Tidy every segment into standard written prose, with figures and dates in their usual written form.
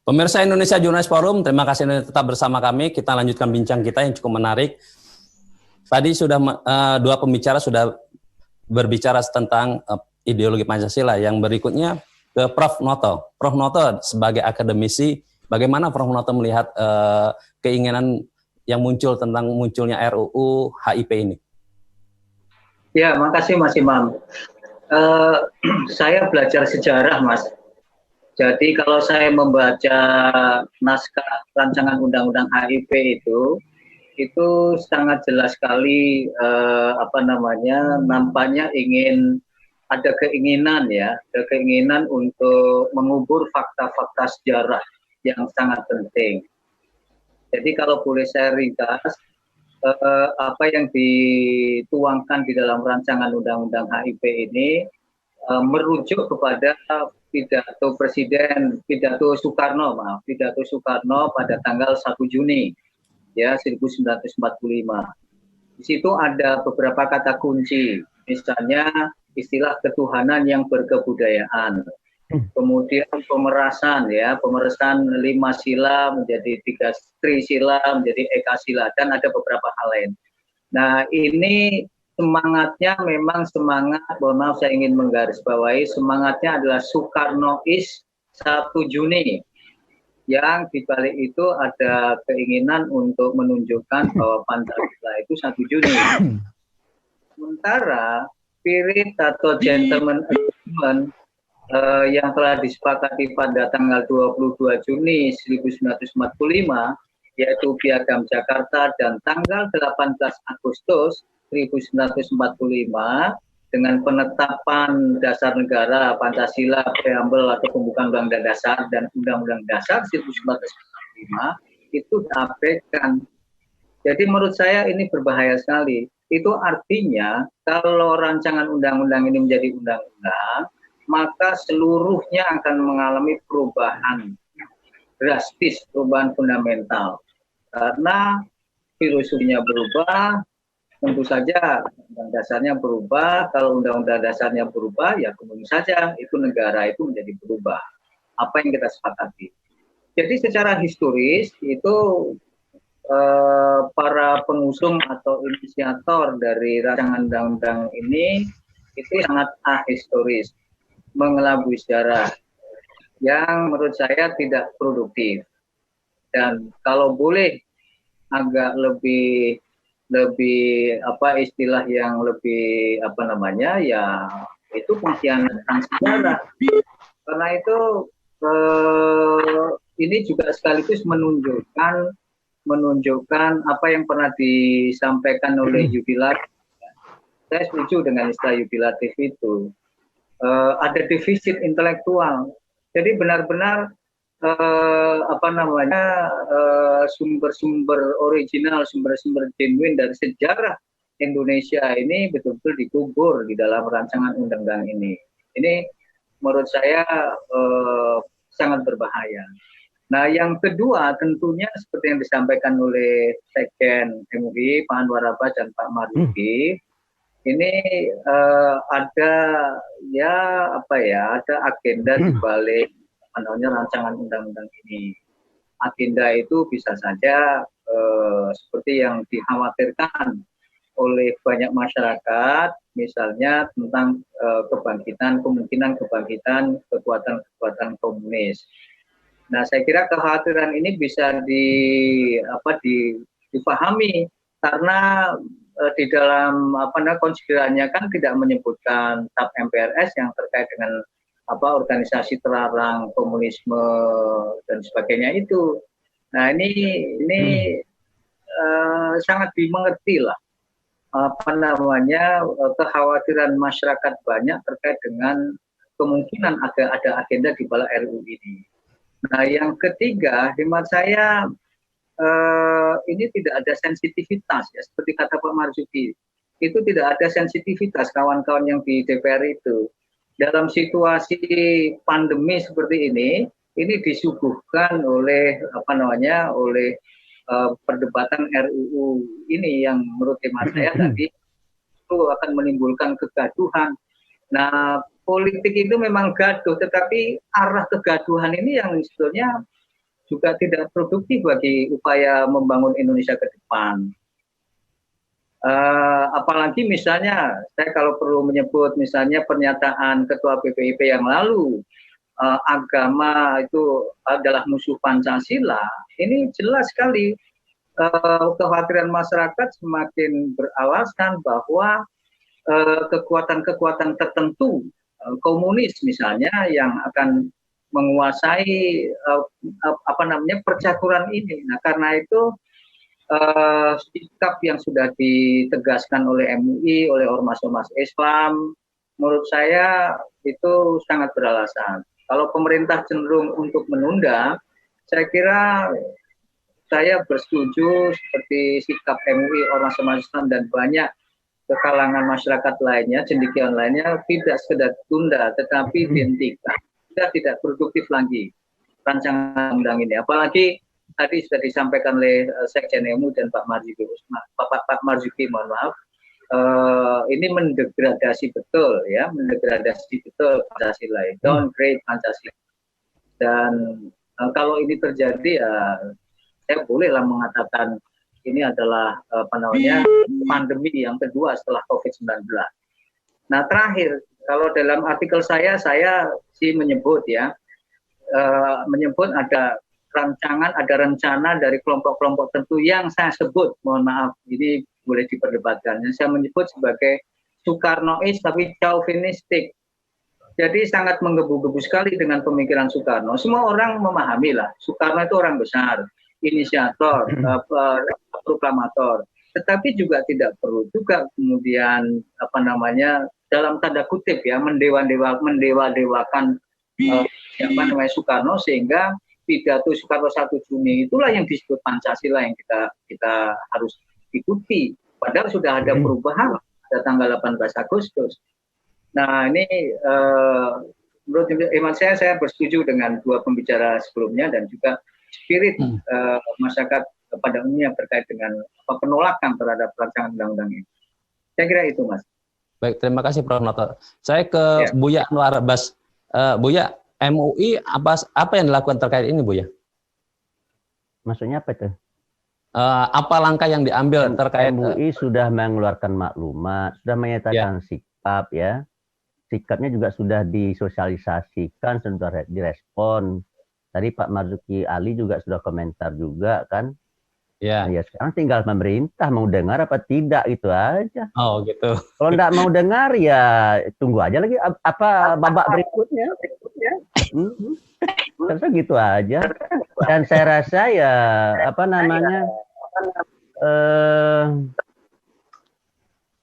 Pemirsa Indonesia Jurnalis Forum, terima kasih Anda tetap bersama kami. Kita lanjutkan bincang kita yang cukup menarik. Tadi sudah dua pembicara sudah berbicara tentang ideologi Pancasila. Yang berikutnya ke Prof. Noto. Prof. Noto sebagai akademisi, bagaimana Prof. Noto melihat keinginan yang muncul tentang munculnya RUU HIP ini? Ya, makasih Mas Imam. Saya belajar sejarah, Mas. Jadi kalau saya membaca naskah rancangan undang-undang HIP itu sangat jelas sekali nampaknya ingin ada keinginan untuk mengubur fakta-fakta sejarah yang sangat penting. Jadi kalau boleh saya ringkas, apa yang dituangkan di dalam rancangan undang-undang HIP ini merujuk kepada pidato Soekarno pada tanggal 1 Juni ya 1945. Di situ ada beberapa kata kunci, misalnya istilah ketuhanan yang berkebudayaan. Kemudian pemerasan 5 sila menjadi 3 trisila menjadi ekasila, dan ada beberapa hal lain. Nah, ini semangatnya memang semangat, mohon maaf saya ingin menggarisbawahi, semangatnya adalah Soekarnois 1 Juni. Yang dibalik itu ada keinginan untuk menunjukkan bahwa Pancasila itu 1 Juni. Sementara spirit atau gentleman agreement yang telah disepakati pada tanggal 22 Juni 1945, yaitu Piagam Jakarta, dan tanggal 18 Agustus 1945 dengan penetapan dasar negara Pancasila, preambel atau pembukaan Undang-Undang Dasar dan Undang-Undang Dasar 1945 itu diabaikan. Jadi menurut saya ini berbahaya sekali. Itu artinya kalau rancangan undang-undang ini menjadi undang-undang, maka seluruhnya akan mengalami perubahan drastis, perubahan fundamental. Karena filosofinya berubah, tentu saja undang dasarnya berubah. Kalau undang-undang dasarnya berubah, ya tentu saja itu negara itu menjadi berubah. Apa yang kita sepakati. Jadi secara historis itu para pengusung atau inisiator dari rancangan undang-undang ini itu sangat ahistoris, mengelabui sejarah yang menurut saya tidak produktif. Dan kalau boleh agak lebih istilah yang lebih ya itu pengkhianatan sejarah. Karena itu ini juga sekaligus menunjukkan apa yang pernah disampaikan oleh Yubilatif. Saya setuju dengan istilah Yubilatif itu. Ada defisit intelektual. Jadi benar-benar sumber-sumber original, sumber-sumber genuine dari sejarah Indonesia ini betul-betul dikubur di dalam rancangan undang-undang ini. Ini menurut saya sangat berbahaya. Nah, yang kedua tentunya seperti yang disampaikan oleh Sekjen MUI, Pak Anwar Abbas dan Pak Maryudi, ini ada agenda di balik rancangan undang-undang ini. Agenda itu bisa saja seperti yang dikhawatirkan oleh banyak masyarakat, misalnya tentang kemungkinan kebangkitan kekuatan komunis. Nah, saya kira kekhawatiran ini bisa dipahami karena di dalam konsiderannya kan tidak menyebutkan TAP MPRS yang terkait dengan organisasi terlarang komunisme dan sebagainya itu. Nah, ini sangat dimengerti lah kekhawatiran masyarakat banyak terkait dengan kemungkinan ada agenda di balik RUU ini. Nah, yang ketiga, hemat saya ini tidak ada sensitivitas ya, seperti kata Pak Marsudi. Itu tidak ada sensitivitas kawan-kawan yang di DPR itu. Dalam situasi pandemi seperti ini disuguhkan oleh perdebatan RUU ini yang menurut hemat saya tadi itu akan menimbulkan kegaduhan. Nah, politik itu memang gaduh, tetapi arah kegaduhan ini yang sebetulnya juga tidak produktif bagi upaya membangun Indonesia ke depan. Apalagi misalnya, saya kalau perlu menyebut misalnya pernyataan Ketua BPIP yang lalu, agama itu adalah musuh Pancasila, ini jelas sekali kekhawatiran masyarakat semakin beralasan bahwa kekuatan-kekuatan tertentu, komunis misalnya, yang akan menguasai percaturan ini. Nah, karena itu sikap yang sudah ditegaskan oleh MUI, oleh ormas-ormas Islam, menurut saya itu sangat beralasan. Kalau pemerintah cenderung untuk menunda, saya kira saya bersetuju seperti sikap MUI, ormas-ormas Islam, dan banyak ke kalangan masyarakat lainnya, cendekiawan lainnya, tidak sekedar tunda, tetapi dihentikan. Sudah tidak produktif lagi rancangan undang ini. Apalagi tadi sudah disampaikan oleh Sekjen MUI dan Pak Marzuki, mohon maaf, ini mendegradasi betul ya, mendegradasi betul Pancasila, downgrade Pancasila. Dan kalau ini terjadi ya, saya bolehlah mengatakan ini adalah pandemi yang kedua setelah COVID-19. Nah, terakhir, kalau dalam artikel saya sih menyebut ya, menyebut ada rencana dari kelompok-kelompok tertentu yang saya sebut, mohon maaf, ini boleh diperdebatkan, yang saya menyebut sebagai Soekarnois tapi chauvinistik. Jadi sangat menggebu-gebu sekali dengan pemikiran Soekarno. Semua orang memahami lah, Soekarno itu orang besar, inisiator, proklamator. Tetapi juga tidak perlu juga kemudian dalam tanda kutip ya mendewa-dewakan Soekarno, sehingga pidato Soekarno 1 Juni itulah yang disebut Pancasila yang kita harus ikuti. Padahal sudah ada perubahan pada tanggal 18 Agustus. Nah, ini menurut hemat saya bersetuju dengan dua pembicara sebelumnya, dan juga spirit masyarakat pada umumnya terkait dengan penolakan terhadap rancangan undang-undang ini. Saya kira itu, Mas. Baik, terima kasih Prof. Noto. Saya ke Buya Anwar Abbas. Buya, MUI apa yang dilakukan terkait ini, Buya? Maksudnya apa itu? Apa langkah yang diambil terkait MUI sudah mengeluarkan maklumat, sudah menyatakan sikap ya. Sikapnya juga sudah disosialisasikan, sudah direspon. Tadi Pak Marzuki Ali juga sudah komentar juga kan. Ya. Nah, ya sekarang tinggal pemerintah mau dengar apa tidak, itu aja. Oh gitu. Kalau enggak mau dengar ya tunggu aja lagi apa babak berikutnya. Terus gitu aja. Dan saya rasa ya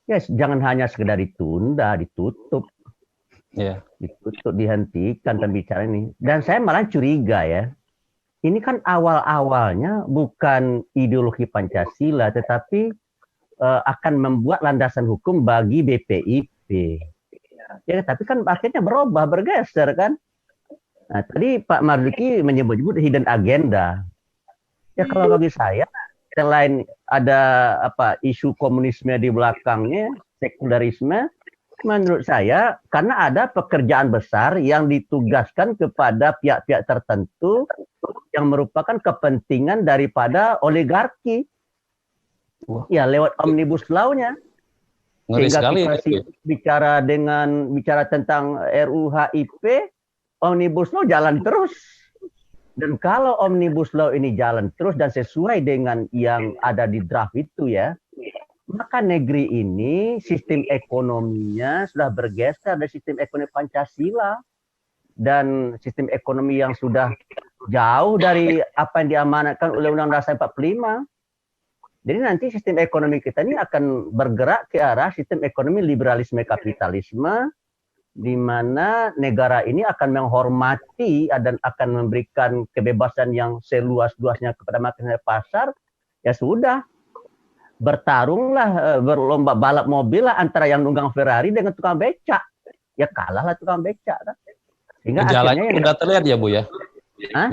ya jangan hanya sekedar ditunda, ditutup. Yeah. Ditutup, dihentikan pembicaraan ini. Dan saya malah curiga ya, ini kan awal-awalnya bukan ideologi Pancasila, tetapi akan membuat landasan hukum bagi BPIP. Ya, tapi kan akhirnya berubah, bergeser kan. Nah, tadi Pak Marzuki menyebut-nyebut hidden agenda. Ya kalau bagi saya, selain ada isu komunisme di belakangnya, sekularisme, menurut saya karena ada pekerjaan besar yang ditugaskan kepada pihak-pihak tertentu yang merupakan kepentingan daripada oligarki. Ya lewat omnibus law-nya. Sehingga kita bicara tentang RUU-HIP, omnibus law jalan terus. Dan kalau omnibus law ini jalan terus dan sesuai dengan yang ada di draft itu ya, maka negeri ini sistem ekonominya sudah bergeser dari sistem ekonomi Pancasila dan sistem ekonomi yang sudah jauh dari apa yang diamanatkan oleh Undang-Undang Dasar 45. Jadi nanti sistem ekonomi kita ini akan bergerak ke arah sistem ekonomi liberalisme kapitalisme, di mana negara ini akan menghormati dan akan memberikan kebebasan yang seluas-luasnya kepada masyarakat pasar. Ya sudah, bertarunglah, berlomba balap mobil lah antara yang nunggang Ferrari dengan tukang becak. Ya kalahlah tukang becak kan. Sehingga gejalanya sudah terlihat ya Bu ya? Hah?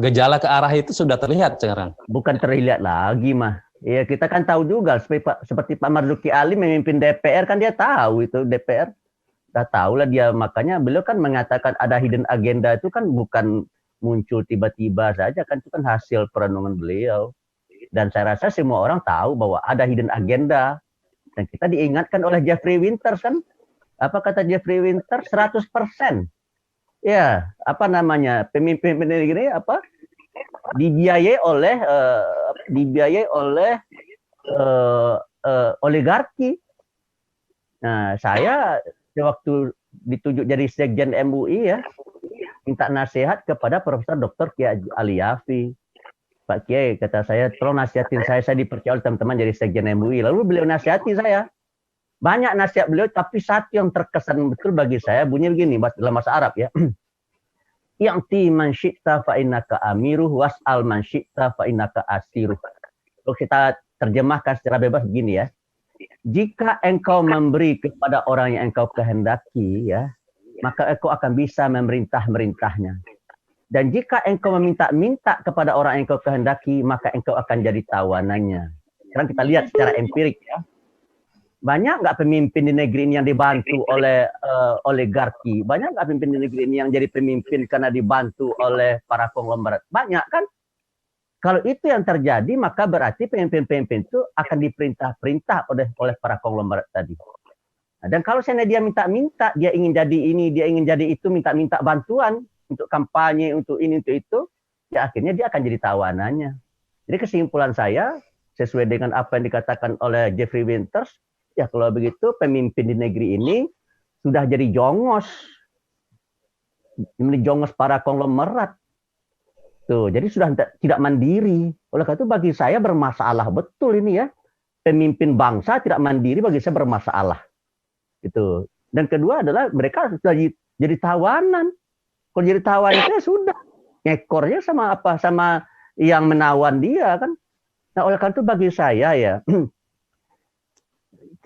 Gejala ke arah itu sudah terlihat sekarang. Bukan terlihat lagi mah. Ya kita kan tahu juga seperti Pak Marzuki Ali memimpin DPR kan dia tahu itu DPR. Udah tahu lah dia, makanya beliau kan mengatakan ada hidden agenda itu kan bukan muncul tiba-tiba saja, kan itu kan hasil perenungan beliau. Dan saya rasa semua orang tahu bahwa ada hidden agenda. Dan kita diingatkan oleh Jeffrey Winters kan, apa kata Jeffrey Winters, 100%. Ya, apa namanya, pemimpin negeri apa dibiayai oleh oligarki. Nah, saya waktu ditunjuk jadi sekjen MUI ya, minta nasihat kepada Profesor Dr. Kiai Ali Yafi. Pak Kiai, kata saya, tolong nasihatin saya dipercaya oleh teman-teman jadi sekjen MUI. Lalu beliau nasihati saya. Banyak nasihat beliau, tapi satu yang terkesan betul bagi saya, bunyi begini, dalam bahasa Arab ya. Ya'ti man syi'ta fa innaka amiruh, was'al man syi'ta fa innaka asiruh. Kalau kita terjemahkan secara bebas begini ya. Jika engkau memberi kepada orang yang engkau kehendaki, ya, maka engkau akan bisa memerintah-merintahnya. Dan jika engkau meminta-minta kepada orang yang engkau kehendaki, maka engkau akan jadi tawanannya. Sekarang kita lihat secara empirik ya. Banyak nggak pemimpin di negeri ini yang dibantu oleh oligarki? Banyak nggak pemimpin di negeri ini yang jadi pemimpin karena dibantu oleh para konglomerat? Banyak kan? Kalau itu yang terjadi, maka berarti pemimpin-pemimpin itu akan diperintah-perintah oleh para konglomerat tadi. Nah, dan kalau seandainya dia minta-minta, dia ingin jadi ini, dia ingin jadi itu, minta-minta bantuan untuk kampanye, untuk ini, untuk itu, ya akhirnya dia akan jadi tawanannya. Jadi kesimpulan saya, sesuai dengan apa yang dikatakan oleh Jeffrey Winters, ya kalau begitu pemimpin di negeri ini sudah jadi jongos para konglomerat. Tuh, jadi sudah tidak mandiri. Oleh karena itu bagi saya bermasalah betul ini ya. Pemimpin bangsa tidak mandiri bagi saya bermasalah. Gitu. Dan kedua adalah mereka sudah jadi tawanan. Kalau jadi tawanan itu ya sudah. Ngekornya sama apa? Sama yang menawan dia kan. Nah, oleh karena itu bagi saya ya,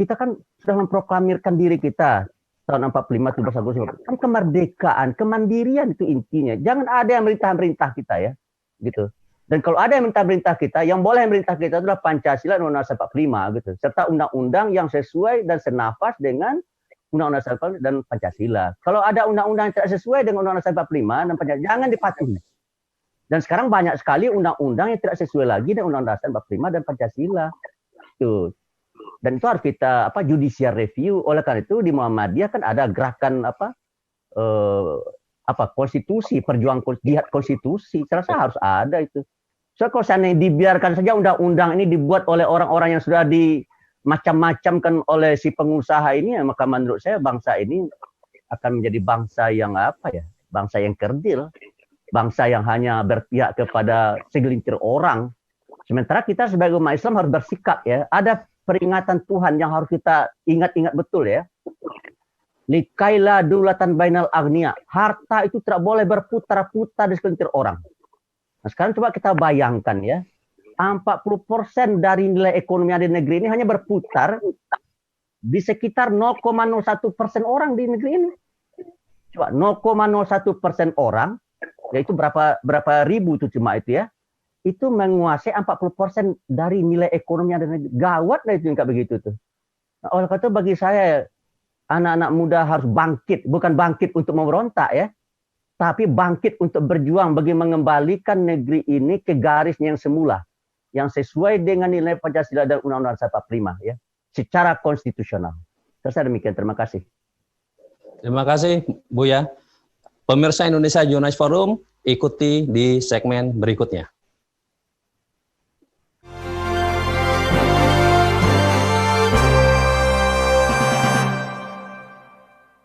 kita kan sudah memproklamirkan diri kita tahun 45 17 Agustus. Kan kemerdekaan, kemandirian itu intinya. Jangan ada yang merintah kita ya, gitu. Dan kalau ada yang merintah kita, yang boleh merintah kita adalah Pancasila dan Undang-Undang 45 gitu, serta undang-undang yang sesuai dan senafas dengan Undang-Undang 45 dan Pancasila. Kalau ada undang-undang yang tidak sesuai dengan Undang-Undang 45 dan Pancasila, jangan dipatuhi. Dan sekarang banyak sekali undang-undang yang tidak sesuai lagi dengan Undang-Undang 45 dan Pancasila. Tuh. Dan itu harus kita judicial review. Oleh karena itu di Muhammadiyah kan ada gerakan konstitusi, perjuangan jihad konstitusi. Saya rasa harus ada itu. So kalau seandainya dibiarkan saja undang-undang ini dibuat oleh orang-orang yang sudah dimacam-macamkan oleh si pengusaha ini, ya, maka menurut saya bangsa ini akan menjadi bangsa yang bangsa yang kerdil, bangsa yang hanya berpihak kepada segelintir orang. Sementara kita sebagai umat Islam harus bersikap ya. Ada peringatan Tuhan yang harus kita ingat-ingat betul ya. Likaila dulatan bainal agniya. Harta itu tidak boleh berputar-putar di segelintir orang. Nah, sekarang coba kita bayangkan ya. 40% dari nilai ekonomi di negeri ini hanya berputar di sekitar 0,01% orang di negeri ini. Coba 0,01% orang, yaitu berapa ribu itu cuma itu ya. Itu menguasai 40% dari nilai ekonomi yang ada. Gawat lah itu yang kayak begitu tuh. Nah, oleh karena itu bagi saya anak-anak muda harus bangkit, bukan bangkit untuk memberontak ya, tapi bangkit untuk berjuang bagi mengembalikan negeri ini ke garisnya yang semula, yang sesuai dengan nilai Pancasila dan Undang-Undang 45 ya, secara konstitusional. Saya demikian, terima kasih. Terima kasih Buya. Pemirsa Indonesia Jurnalis Forum, ikuti di segmen berikutnya.